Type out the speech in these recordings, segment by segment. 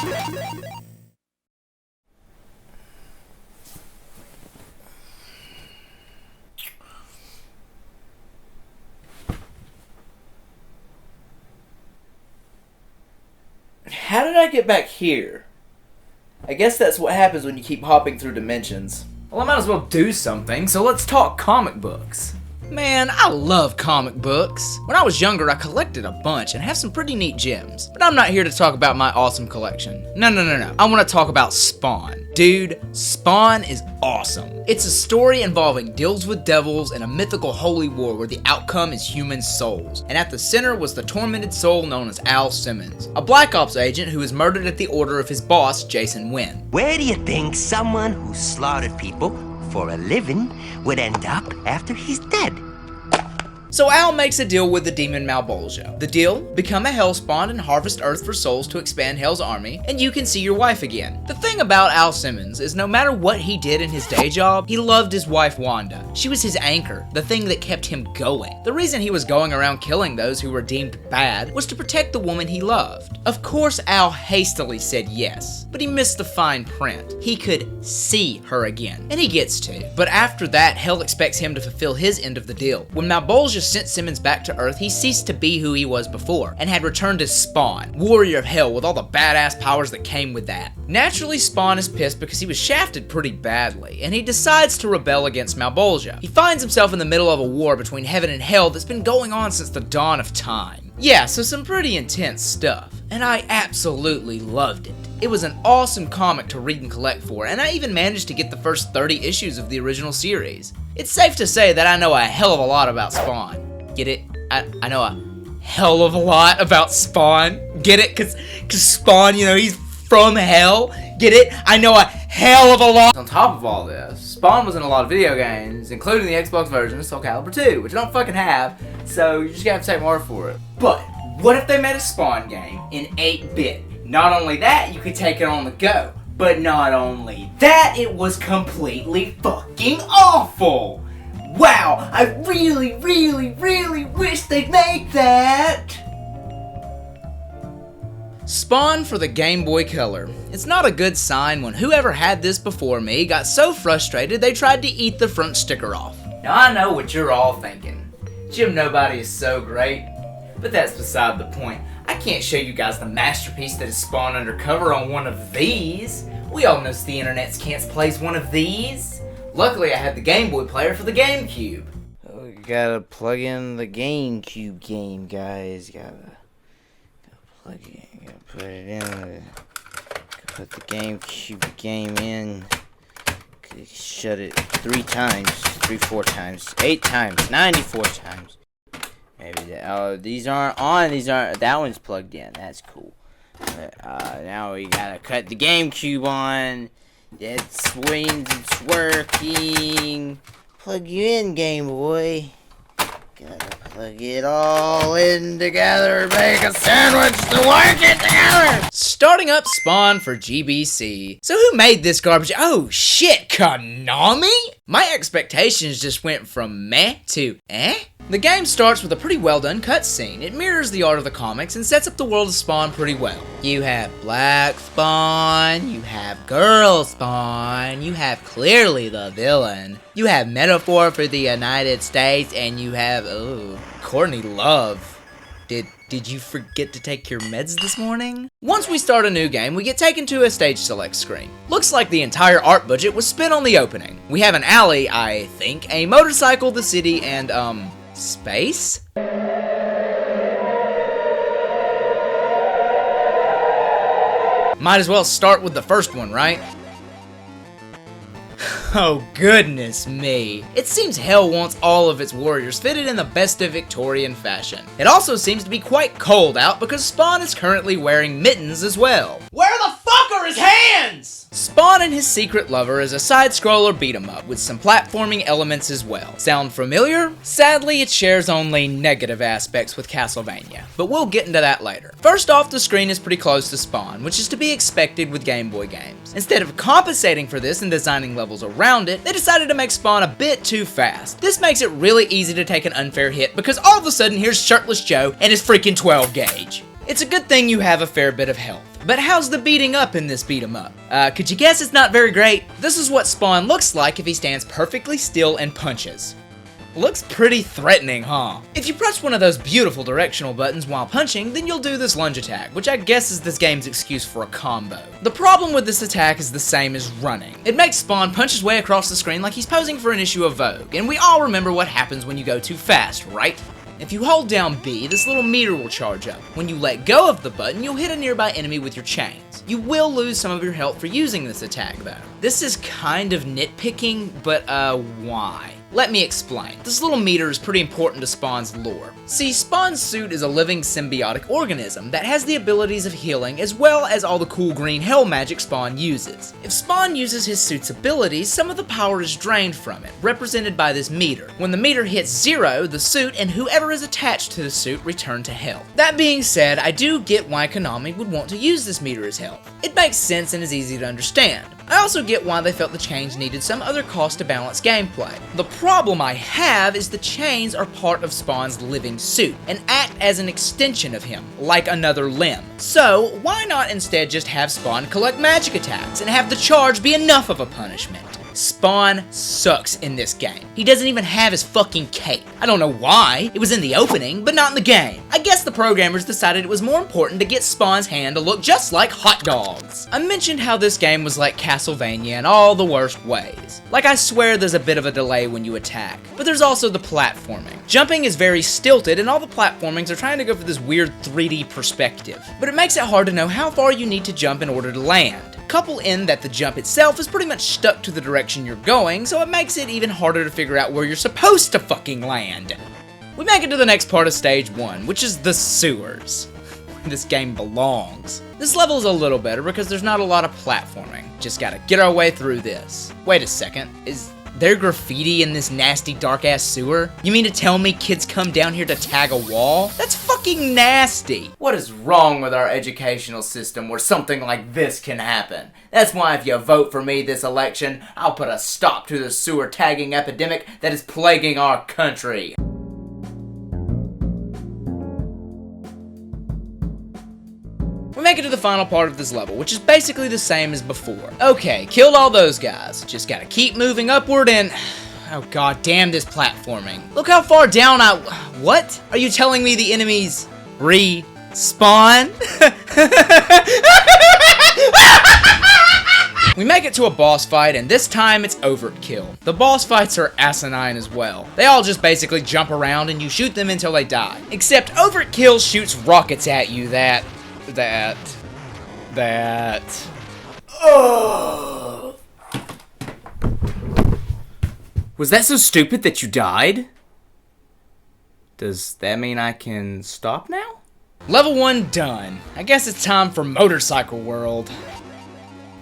How did I get back here? I guess that's what happens when you keep hopping through dimensions. Well, I might as well do something, so let's talk comic books. Man, I love comic books. When I was younger, I collected a bunch and have some pretty neat gems. But I'm not here to talk about my awesome collection. No. I want to talk about Spawn. Dude, Spawn is awesome. It's a story involving deals with devils and a mythical holy war where the outcome is human souls. And at the center was the tormented soul known as Al Simmons, a Black Ops agent who was murdered at the order of his boss, Jason Wynn. Where do you think someone who slaughtered people for a living would end up after he's dead? So Al makes a deal with the demon Malbolgia. The deal? Become a Hellspawn and harvest Earth for souls to expand Hell's army, and you can see your wife again. The thing about Al Simmons is no matter what he did in his day job, he loved his wife Wanda. She was his anchor, the thing that kept him going. The reason he was going around killing those who were deemed bad was to protect the woman he loved. Of course, Al hastily said yes, but he missed the fine print. He could see her again, and he gets to. But after that, Hell expects him to fulfill his end of the deal. When Malbolgia sent Simmons back to Earth, he ceased to be who he was before, and had returned as Spawn, warrior of Hell with all the badass powers that came with that. Naturally, Spawn is pissed because he was shafted pretty badly, and he decides to rebel against Malbolgia. He finds himself in the middle of a war between heaven and hell that's been going on since the dawn of time. Yeah, so some pretty intense stuff, and I absolutely loved it. It was an awesome comic to read and collect for, and I even managed to get the first 30 issues of the original series. It's safe to say that I know a hell of a lot about Spawn. Get it? I know a hell of a lot about Spawn. Get it? Cause Spawn, you know, he's from hell. Get it? I know a hell of a lot. On top of all this, Spawn was in a lot of video games, including the Xbox version of Soul Calibur 2, which I don't fucking have, so you just gotta have to take my word for it. But what if they made a Spawn game in 8-bit? Not only that, you could take it on the go. But not only that, it was completely fucking awful! Wow, I really wish they'd make that! Spawn for the Game Boy Color. It's not a good sign when whoever had this before me got so frustrated they tried to eat the front sticker off. Now I know what you're all thinking. Jim Nobodie is so great, but that's beside the point. I can't show you guys the masterpiece that is Spawn Undercover on one of these. We all know the internet's can't plays one of these. Luckily I had the Game Boy player for the GameCube. Oh, you gotta plug in the GameCube game, guys. Gotta plug it in, gotta put it in. Put the GameCube game in. Shut it 3 times, 4 times, 8 times, 94 times. Maybe that, oh, these aren't on, that one's plugged in, that's cool. Now we gotta cut the GameCube on. It swings, it's working. Plug you in, Game Boy. Gotta plug it all in together, make a sandwich to work it together. Starting up Spawn for GBC. So who made this garbage? Oh shit, Konami? My expectations just went from meh to eh? The game starts with a pretty well done cutscene. It mirrors the art of the comics and sets up the world of Spawn pretty well. You have Black Spawn, you have Girl Spawn, you have clearly the villain, you have Metaphor for the United States, and you have, Courtney Love. Did you forget to take your meds this morning? Once we start a new game, we get taken to a stage select screen. Looks like the entire art budget was spent on the opening. We have an alley, I think, a motorcycle, the city, and, space? Might as well start with the first one, right? Oh goodness me. It seems Hell wants all of its warriors fitted in the best of Victorian fashion. It also seems to be quite cold out because Spawn is currently wearing mittens as well. Where the fuck are his hands? Spawn and His Secret Lover is a side-scroller beat-em-up with some platforming elements as well. Sound familiar? Sadly, it shares only negative aspects with Castlevania, but we'll get into that later. First off, the screen is pretty close to Spawn, which is to be expected with Game Boy games. Instead of compensating for this and designing levels around it, they decided to make Spawn a bit too fast. This makes it really easy to take an unfair hit because all of a sudden here's Shirtless Joe and his freaking 12 gauge. It's a good thing you have a fair bit of health. But how's the beating up in this beat 'em up? Could you guess it's not very great? This is what Spawn looks like if he stands perfectly still and punches. Looks pretty threatening, huh? If you press one of those beautiful directional buttons while punching, then you'll do this lunge attack, which I guess is this game's excuse for a combo. The problem with this attack is the same as running. It makes Spawn punch his way across the screen like he's posing for an issue of Vogue, and we all remember what happens when you go too fast, right? If you hold down B, this little meter will charge up. When you let go of the button, you'll hit a nearby enemy with your chains. You will lose some of your health for using this attack though. This is kind of nitpicking, but why? Let me explain. This little meter is pretty important to Spawn's lore. See, Spawn's suit is a living symbiotic organism that has the abilities of healing as well as all the cool green hell magic Spawn uses. If Spawn uses his suit's abilities, some of the power is drained from it, represented by this meter. When the meter hits 0, the suit and whoever is attached to the suit return to health. That being said, I do get why Konami would want to use this meter as health. It makes sense and is easy to understand. I also get why they felt the chains needed some other cost to balance gameplay. The problem I have is the chains are part of Spawn's living suit and act as an extension of him, like another limb. So why not instead just have Spawn collect magic attacks and have the charge be enough of a punishment? Spawn sucks in this game. He doesn't even have his fucking cape. I don't know why. It was in the opening, but not in the game. I guess the programmers decided it was more important to get Spawn's hand to look just like hot dogs. I mentioned how this game was like Castlevania in all the worst ways. Like, I swear there's a bit of a delay when you attack, but there's also the platforming. Jumping is very stilted and all the platformings are trying to go for this weird 3D perspective, but it makes it hard to know how far you need to jump in order to land. Couple in that the jump itself is pretty much stuck to the direction you're going, so it makes it even harder to figure out where you're supposed to fucking land. We make it to the next part of stage 1, which is the sewers. This game belongs. This level is a little better because there's not a lot of platforming. Just gotta get our way through this. Wait a second, is there graffiti in this nasty dark ass sewer? You mean to tell me kids come down here to tag a wall? That's fucking nasty. What is wrong with our educational system where something like this can happen? That's why if you vote for me this election, I'll put a stop to the sewer tagging epidemic that is plaguing our country. We make it to the final part of this level, which is basically the same as before. Okay, killed all those guys. Just gotta keep moving upward and... oh god damn this platforming. Look how far down what? Are you telling me the enemies respawn? We make it to a boss fight, and this time it's overkill. The boss fights are asinine as well. They all just basically jump around and you shoot them until they die. Except Overkill shoots rockets at you that... Oh. Was that so stupid that you died? Does that mean I can stop now? Level 1 done. I guess it's time for Motorcycle World.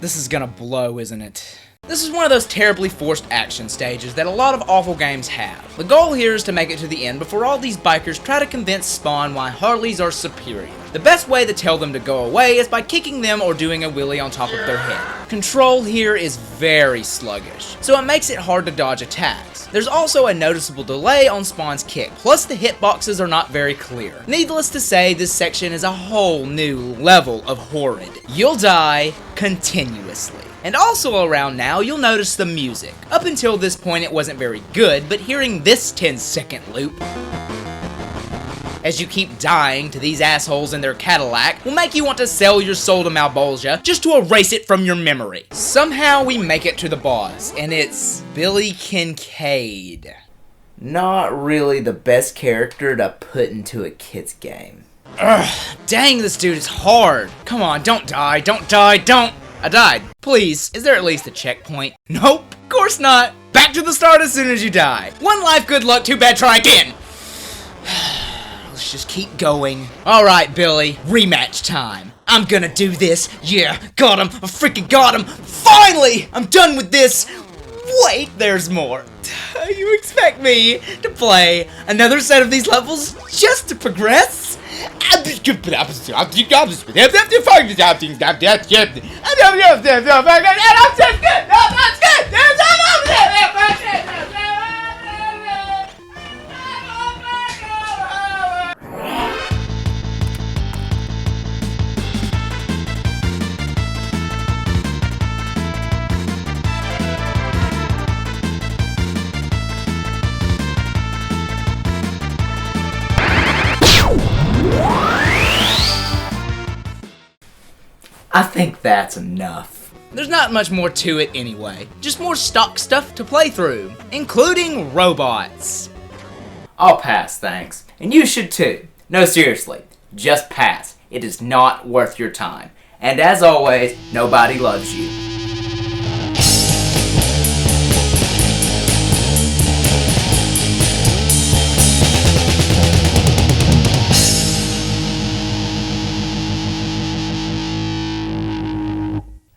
This is gonna blow, isn't it? This is one of those terribly forced action stages that a lot of awful games have. The goal here is to make it to the end before all these bikers try to convince Spawn why Harleys are superior. The best way to tell them to go away is by kicking them or doing a wheelie on top of their head. Control here is very sluggish, so it makes it hard to dodge attacks. There's also a noticeable delay on Spawn's kick, plus the hitboxes are not very clear. Needless to say, this section is a whole new level of horrid. You'll die continuously. And also around now, you'll notice the music. Up until this point, it wasn't very good, but hearing this 10-second loop as you keep dying to these assholes in their Cadillac will make you want to sell your soul to Malbolgia just to erase it from your memory. Somehow we make it to the boss, and it's Billy Kincaid. Not really the best character to put into a kid's game. Ugh, dang, this dude is hard. Come on, don't die, don't die, don't. I died. Please, is there at least a checkpoint? Nope, of course not. Back to the start as soon as you die. One life, good luck, too bad, try again. Let's just keep going. Alright, Billy, rematch time. I'm gonna do this. Yeah, got him. I freaking got him. Finally! I'm done with this. Wait, there's more. You expect me to play another set of these levels just to progress? I think that's enough. There's not much more to it anyway. Just more stock stuff to play through, including robots. I'll pass, thanks. And you should too. No, seriously. Just pass. It is not worth your time. And as always, nobody loves you.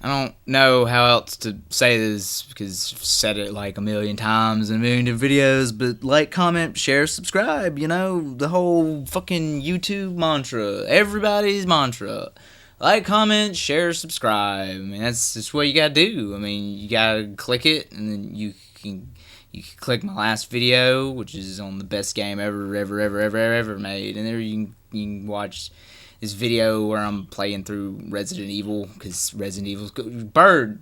I don't know how else to say this because I've said it like a million times in a million different videos, but like, comment, share, subscribe, you know, the whole fucking YouTube mantra, everybody's mantra. Like, comment, share, subscribe. I mean, that's just what you gotta do. I mean, you gotta click it, and then you can click my last video, which is on the best game ever made, and there you can watch this video where I'm playing through Resident Evil, because Resident Evil's bird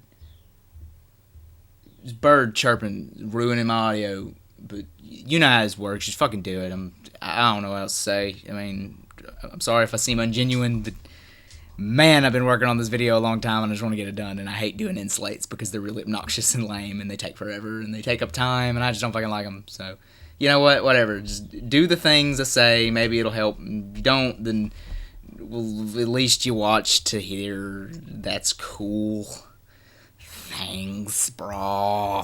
chirping, ruining my audio, but you know how this works. Just fucking do it. I don't know what else to say. I mean, I'm sorry if I seem ungenuine, but man, I've been working on this video a long time and I just want to get it done, and I hate doing inslates because they're really obnoxious and lame and they take forever and they take up time and I just don't fucking like them. So, you know what, whatever, just do the things I say, maybe it'll help. If you don't, then well, at least you watch to hear. That's cool. Thanks, bro.